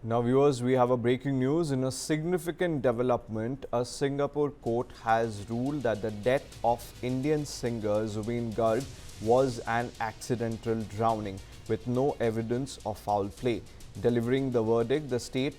Now viewers, we have a breaking news. In a significant development, a Singapore court has ruled that the death of Indian singer Zubeen Garg was an accidental drowning with no evidence of foul play. Delivering the verdict, the state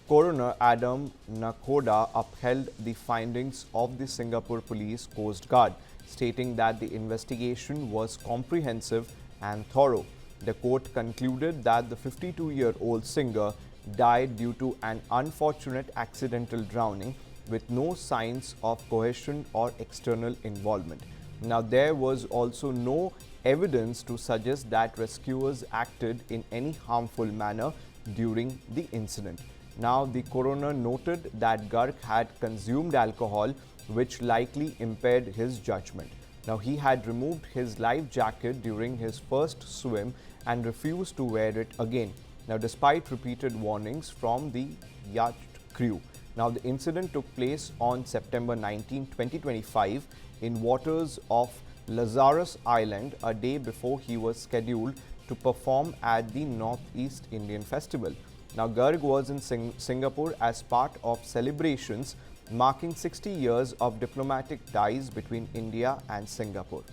Coroner Adam Nakhoda upheld the findings of the Singapore Police Coast Guard, stating that the investigation was comprehensive and thorough. The court concluded that the 52-year-old singer died due to an unfortunate accidental drowning with no signs of coercion or external involvement. Now, there was also no evidence to suggest that rescuers acted in any harmful manner during the incident. Now, the coroner noted that Garg had consumed alcohol, which likely impaired his judgment. Now, he had removed his life jacket during his first swim and refused to wear it again. Now, despite repeated warnings from the yacht crew. Now, the incident took place on September 19, 2025 in waters of Lazarus Island, a day before he was scheduled to perform at the Northeast Indian Festival. Now, Garg was in Singapore as part of celebrations marking 60 years of diplomatic ties between India and Singapore.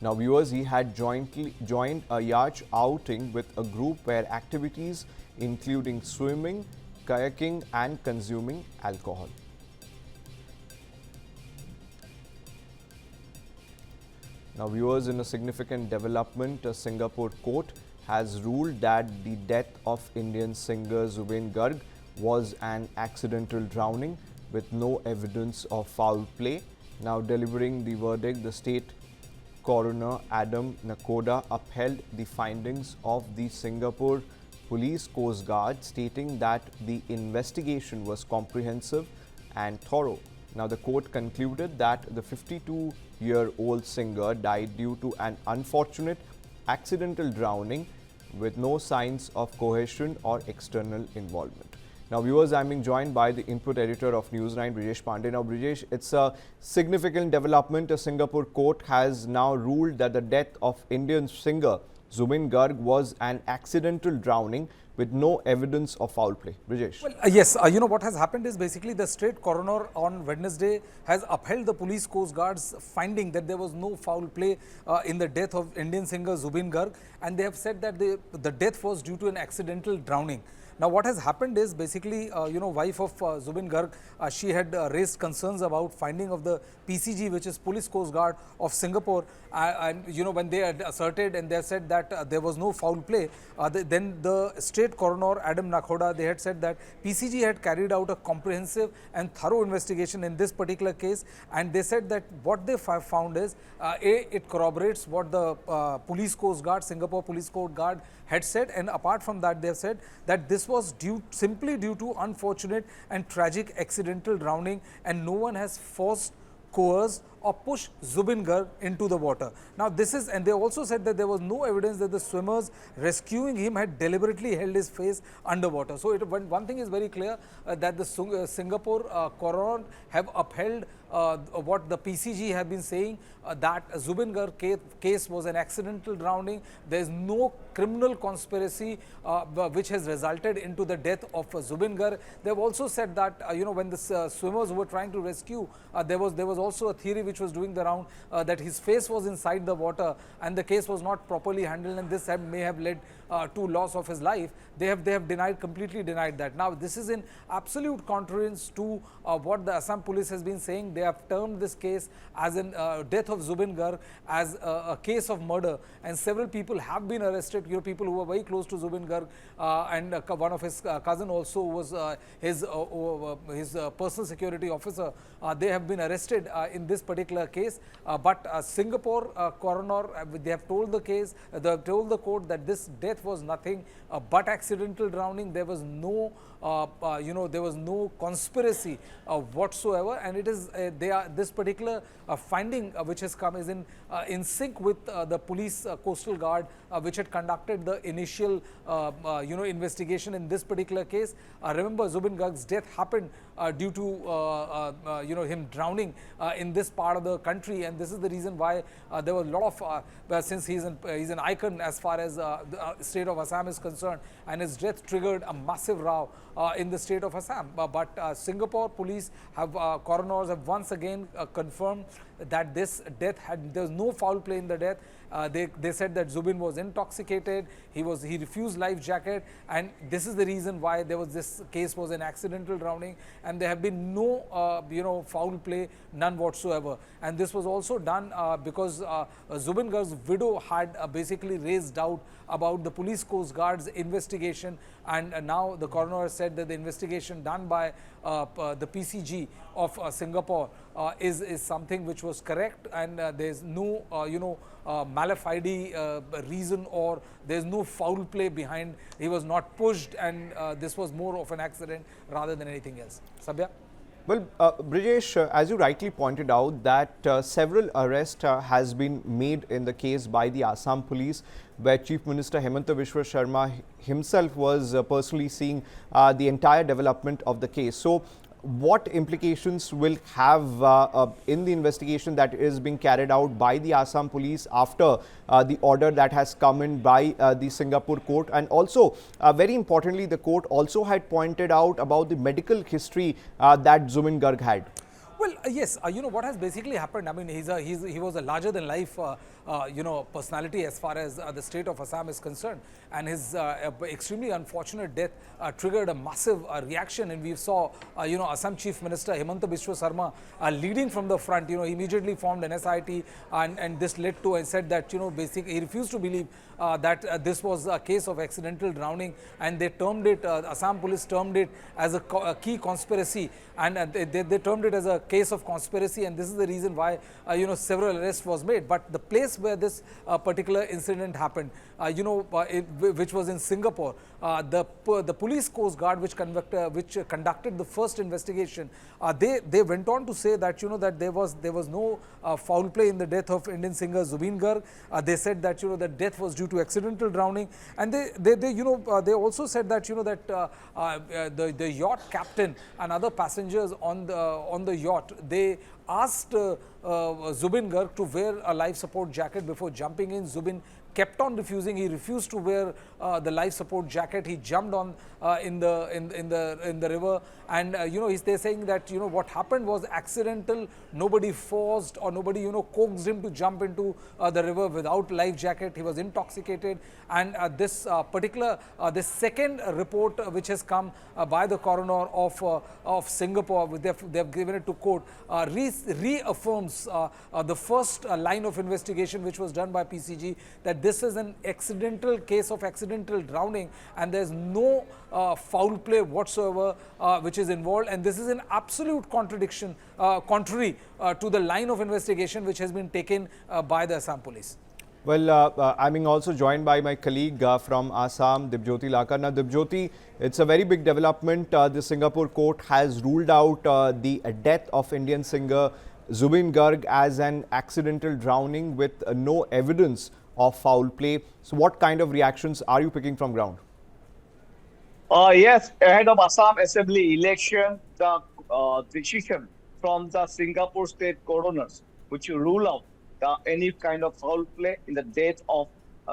Now, viewers, he had joined a yacht outing with a group where activities including swimming, kayaking and consuming alcohol. Now, viewers, in a significant development, a Singapore court has ruled that the death of Indian singer Zubeen Garg was an accidental drowning with no evidence of foul play. Now, delivering the verdict, the state Coroner Adam Nakhoda upheld the findings of the Singapore Police Coast Guard, stating that the investigation was comprehensive and thorough. Now, the court concluded that the 52-year-old singer died due to an unfortunate accidental drowning with no signs of coercion or external involvement. Now, viewers, I'm being joined by the input editor of News9, Brijesh Pandey. Now, Brijesh, it's a significant development. A Singapore court has now ruled that the death of Indian singer Zubeen Garg was an accidental drowning with no evidence of foul play. Brijesh. Well, yes, you know what has happened is basically the state coroner on Wednesday has upheld the police coast guard's finding that there was no foul play in the death of Indian singer Zubeen Garg, and they have said that the death was due to an accidental drowning. Now, what has happened is basically, wife of Zubeen Garg, she had raised concerns about finding of the PCG, which is Police Coast Guard of Singapore, and when they had asserted and they said that there was no foul play, then the state coroner Adam Nakhoda, they had said that PCG had carried out a comprehensive and thorough investigation in this particular case, and they said that what they found is, it corroborates what the Police Coast Guard, Singapore Police Coast Guard had said, and apart from that, they have said that this was simply due to unfortunate and tragic accidental drowning, and no one has forced, coerced or pushed Zubeen Garg into the water. Now, this is, and they also said that there was no evidence that the swimmers rescuing him had deliberately held his face underwater. So, one thing is very clear, that the Singapore coroner have upheld what the PCG have been saying, that Zubeen Garg case was an accidental drowning. There is no criminal conspiracy which has resulted into the death of Zubeen Garg. They have also said that when the swimmers were trying to rescue, there was also a theory which was doing the round that his face was inside the water and the case was not properly handled, and this may have led to loss of his life. They have completely denied that. Now, this is in absolute contrariance to what the Assam police has been saying. They have termed this case as an death of Zubeen Garg as a case of murder, and several people have been arrested. People who were very close to Zubeen Garg, and one of his cousin also was his personal security officer. They have been arrested in this particular case. But Singapore coroner, they have told the court that this death was nothing but accidental drowning. There was no there was no conspiracy whatsoever, and it is this particular finding which has come is in sync with the police coastal guard which had conducted the initial investigation in this particular case. Remember, Zubeen Garg's death happened due to him drowning in this part of the country, and this is the reason why there was a lot of since he's an icon as far as state of Assam is concerned, and his death triggered a massive row in the state of Assam. But Singapore police coroners have once again confirmed that this death there's no foul play in the death. They said that Zubeen was intoxicated, he refused life jacket, and this is the reason why this case was an accidental drowning, and there have been no foul play, none whatsoever. And this was also done because Zubeen Garg's widow had basically raised doubt about the police coast guard's investigation, and now the coroner has said that the investigation done by the PCG of Singapore is something which was correct, and there's no mala fide reason, or there's no foul play behind. He was not pushed, and this was more of an accident rather than anything else. Sabya? Well, Brijesh, as you rightly pointed out, that several arrests has been made in the case by the Assam police, where Chief Minister Hemanta Biswa Sharma himself was personally seeing the entire development of the case. So, what implications will have in the investigation that is being carried out by the Assam police after the order that has come in by the Singapore court? And also, very importantly, the court also had pointed out about the medical history that Zubeen Garg had. Well, yes, what has basically happened, I mean, he was a larger than life, personality as far as the state of Assam is concerned, and his extremely unfortunate death triggered a massive reaction, and we saw, Assam Chief Minister Hemanta Biswa Sharma leading from the front, immediately formed an SIT, and this led to, and said that, basically he refused to believe that this was a case of accidental drowning, and they termed it, Assam police termed it as a key conspiracy, and they termed it as a case of conspiracy, and this is the reason why several arrests was made. But the place where this particular incident happened, which was in Singapore, the police coast guard which conducted the first investigation, they went on to say that that there was no foul play in the death of Indian singer Zubeen Garg. They said that the death was due to accidental drowning, and they also said that the yacht captain and other passengers on the yacht, they asked Zubeen Garg to wear a life support jacket before jumping in. Zubeen kept on refusing. He refused to wear the life support jacket. He jumped on in the river, and they're saying that what happened was accidental. Nobody forced or nobody coaxed him to jump into the river without life jacket. He was intoxicated, and this second report which has come by the coroner of Singapore, they've given it to court, reaffirms the first line of investigation which was done by PCG, that this is an accidental case of accidental drowning, and there's no foul play whatsoever which is involved, and this is an absolute contradiction, contrary to the line of investigation which has been taken by the Assam police. Well, I'm being also joined by my colleague from Assam, Dibjyoti Lakar. Now, Dibjyoti, it's a very big development. The Singapore court has ruled out the death of Indian singer Zubeen Garg as an accidental drowning with no evidence of foul play. So, what kind of reactions are you picking from ground? Yes, ahead of Assam Assembly election, the decision from the Singapore state coroners, which rule out any kind of foul play in the death of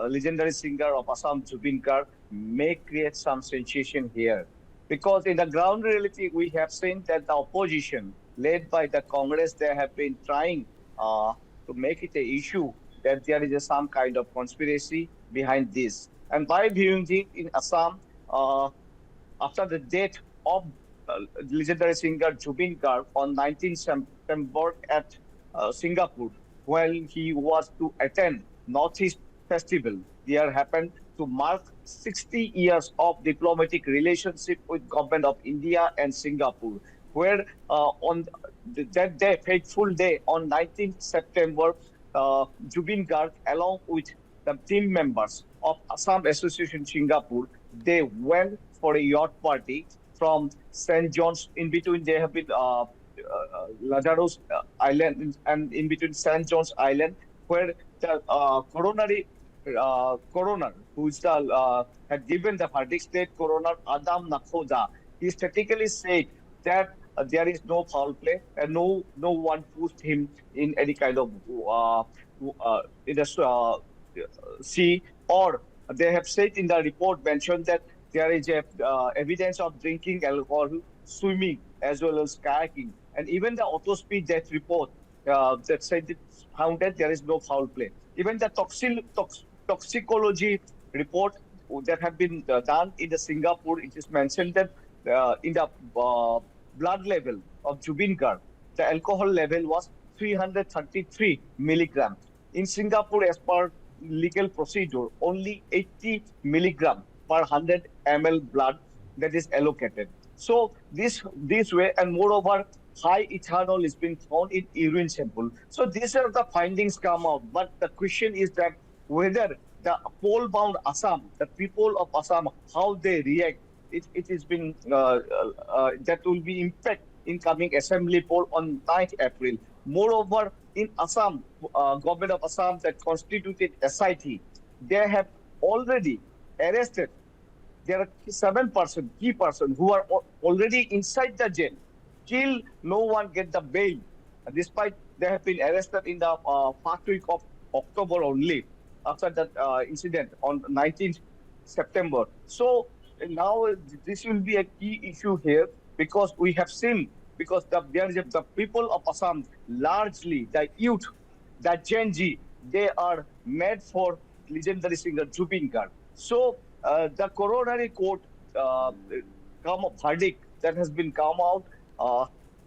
legendary singer of Assam, Zubeen Garg, may create some sensation here. Because in the ground reality, we have seen that the opposition, led by the Congress, they have been trying to make it an issue that there is some kind of conspiracy behind this. And by viewing it in Assam, after the death of legendary singer Zubeen Garg on 19 September at Singapore, while he was to attend Northeast Festival, there happened to mark 60 years of diplomatic relationship with government of India and Singapore, where on that day, fateful day, on 19th September, Zubeen Garg, along with the team members of Assam Association Singapore, they went for a yacht party from St. John's. In between, they have been Lazarus Island, and in between St. John's Island, where the coroner, who is had given the verdict, state coroner Adam Nakhoda, he statically said that there is no foul play and no one pushed him in any kind of in the sea, or they have said in the report mentioned that there is evidence of drinking alcohol, swimming, as well as kayaking. And even the autopsy death report that said it found that there is no foul play. Even the toxicology report that have been done in the Singapore, it is mentioned that in the blood level of Zubeen Garg, the alcohol level was 333 milligram. In Singapore, as per legal procedure, only 80 milligram per 100 ml blood that is allocated. So this way, and moreover, high ethanol is being found in urine sample. So these are the findings come out. But the question is that whether the poll-bound Assam, the people of Assam, how they react, it has been that will be impact in coming assembly poll on 9th April. Moreover, in Assam, government of Assam that constituted SIT, they have already arrested. There are 7 key person who are already inside the jail. Still, no one get the bail, despite they have been arrested in the first week of October only, after that incident on 19th September. So now this will be a key issue here, because we have seen, because the people of Assam, largely the youth, the Gen Z, they are made for legendary singer Zubeen Garg. So the coronary court verdict that has been come out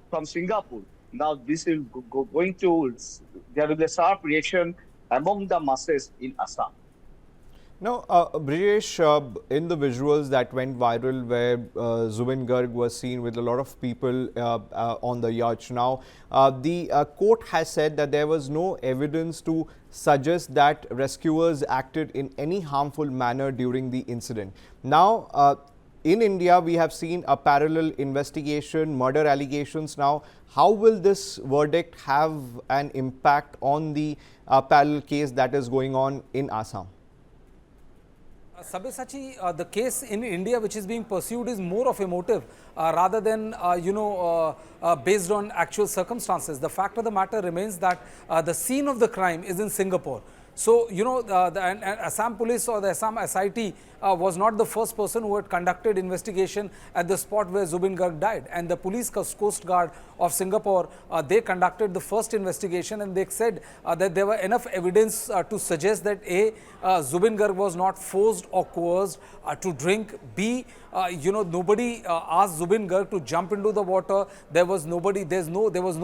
from Singapore. Now this is going to, there will be a sharp reaction among the masses in Assam. Now, Brijesh, in the visuals that went viral where Zubeen Garg was seen with a lot of people on the yacht, now the court has said that there was no evidence to suggest that rescuers acted in any harmful manner during the incident. Now, in India, we have seen a parallel investigation, murder allegations. Now, how will this verdict have an impact on the parallel case that is going on in Assam? Sabyasachi, the case in India which is being pursued is more of a motive rather than, based on actual circumstances. The fact of the matter remains that the scene of the crime is in Singapore. So, the Assam police or the Assam SIT was not the first person who had conducted investigation at the spot where Zubeen Garg died. And the police Coast Guard of Singapore, they conducted the first investigation, and they said that there were enough evidence to suggest that A, Zubeen Garg was not forced or coerced to drink. B, nobody asked Zubeen Garg to jump into the water. There was no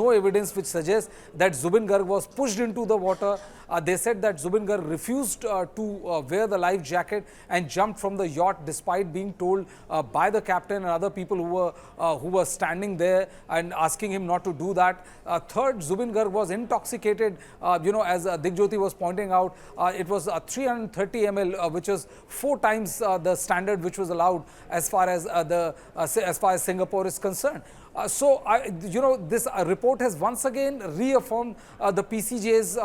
evidence which suggests that Zubeen Garg was pushed into the water. They said that Zubeen Garg refused to wear the life jacket and jumped from the yacht despite being told by the captain and other people who were standing there and asking him not to do that. Third, Zubeen Garg was intoxicated. As Digjyoti was pointing out, it was 330 ml, which was 4 times the standard which was allowed as far as Singapore is concerned. This report has once again reaffirmed the PCG's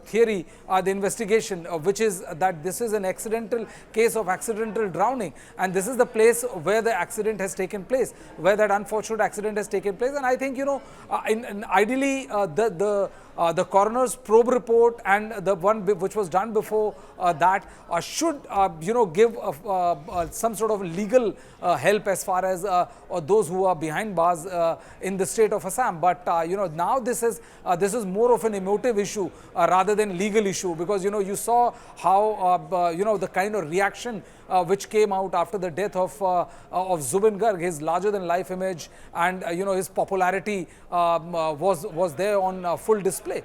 theory, the investigation, which is that this is an accidental case of accidental drowning, and this is the place where the accident has taken place, where that unfortunate accident has taken place. And I think, ideally, the coroner's probe report and the one which was done before that should give some sort of legal help as far as those who are behind bars in the state of Assam. But now this is more of an emotive issue rather than legal issue, because you saw how the kind of reaction which came out after the death of Zubeen Garg. His larger than life image and his popularity was there on full display.